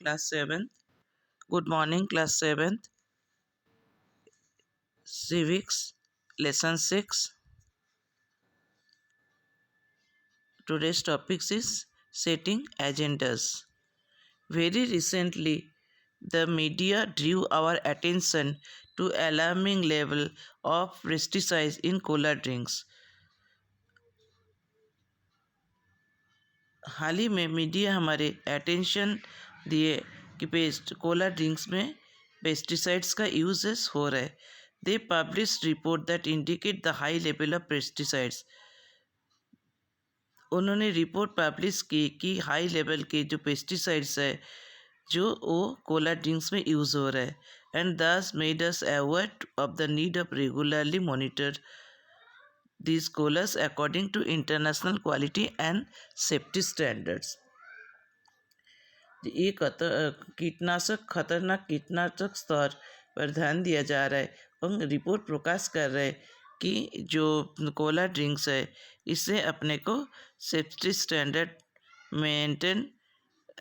Class 7th. Good morning, Class 7th. Civics, Lesson 6. Today's topic is setting agendas. Very recently, the media drew our attention to alarming level of pesticides in cola drinks. हाल ही में media हमारे attention दिए कि Cola drinks में pesticides का uses हो रहा है. They publish report that indicate the high level of pesticides. उन्होंने रिपोर्ट पब्लिश की कि हाई लेवल के जो पेस्टिसाइड्स है जो वो कोला ड्रिंक्स में यूज़ हो रहा है. एंड दस made us aware of the need of regularly monitor these colas according to international quality and safety standards. ये खतरनाक कीटनाशक स्तर पर ध्यान दिया जा रहा है और रिपोर्ट प्रकाश कर रहे हैं कि जो कोला ड्रिंक्स है इससे अपने को सेफ्टी स्टैंडर्ड मेंटेन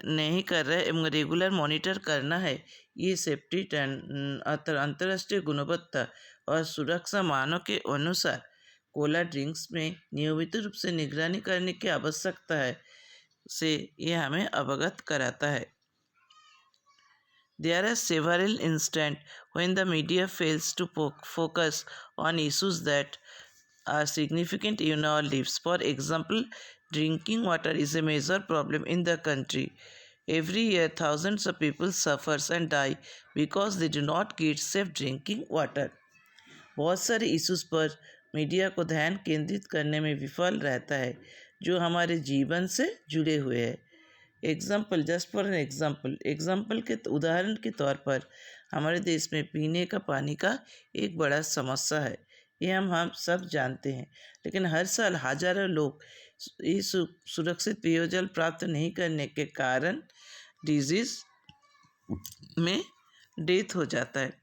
नहीं कर रहे एवं रेगुलर मॉनिटर करना है. ये सेफ्टी अंतर्राष्ट्रीय गुणवत्ता और सुरक्षा मानकों के अनुसार कोला ड्रिंक्स में नियमित रूप से निगरानी करने की आवश्यकता है से ये हमें अवगत कराता है. There are several instances when the media fails to focus on issues that are significant in our lives. For example, drinking water is a major problem in the country. Every year, thousands of people suffer and die because they do not get safe drinking water. बहुत सारे issues पर media को ध्यान केंद्रित करने में विफल रहता है जो हमारे जीवन से जुड़े हुए हैं. Example, just for an example के उदाहरण के तौर पर हमारे देश में पीने का पानी का एक बड़ा समस्या है. ये हम सब जानते हैं, लेकिन हर साल हजारों लोग इस सुरक्षित पेयजल प्राप्त नहीं करने के कारण डिजीज़ में डेथ हो जाता है,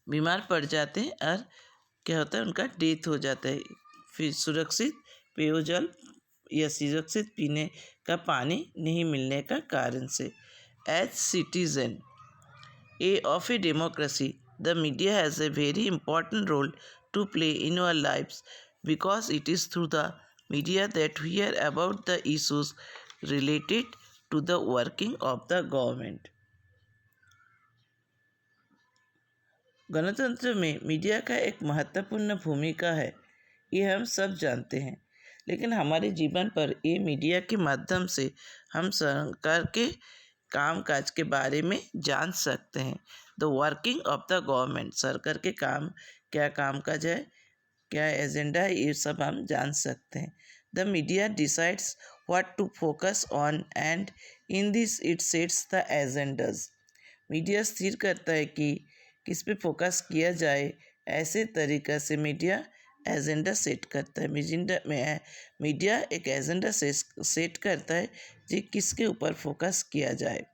बीमार पड़ जाते हैं और क्या होता है उनका डेथ हो जाता है फिर सुरक्षित पेयजल या सुरक्षित पीने का पानी नहीं मिलने का कारण से. As citizen of a democracy the media has a very important role to play in our lifes because it is through the media that we hear about the issues related to the working of the government. गणतंत्र में media का एक महत्वपूर्ण भूमिका है, ये हम सब जानते हैं, लेकिन हमारे जीवन पर ये मीडिया के माध्यम से हम सरकार के कामकाज के बारे में जान सकते हैं. The working of the government, सरकार के क्या कामकाज है, क्या एजेंडा है, ये सब हम जान सकते हैं. The media decides what to focus on and in this it sets the agendas. Media स्थिर करता है कि किस पे फोकस किया जाए, ऐसे तरीक़ा से मीडिया एजेंडा सेट करता है. मीडिया एक एजेंडा सेट करता है कि किसके ऊपर फोकस किया जाए.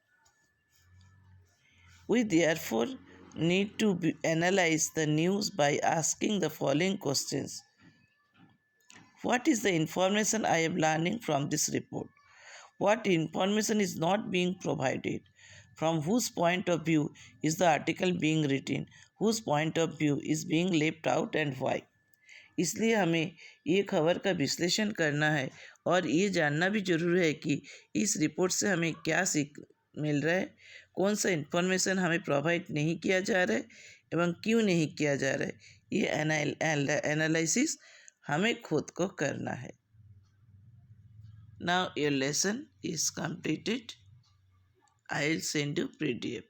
We therefore need to analyze the news by asking the following questions. What is the information I am learning from this report? What information is not being provided? From whose point of view is the article being written? Whose point of view is being left out and why? इसलिए हमें ये खबर का विश्लेषण करना है और ये जानना भी जरूरी है कि इस रिपोर्ट से हमें क्या सीख मिल रहा है, कौन सा इन्फॉर्मेशन हमें प्रोवाइड नहीं किया जा रहा है एवं क्यों नहीं किया जा रहा है. ये एनालिसिस हमें खुद को करना है. Now your lesson is completed. I will send you PDF.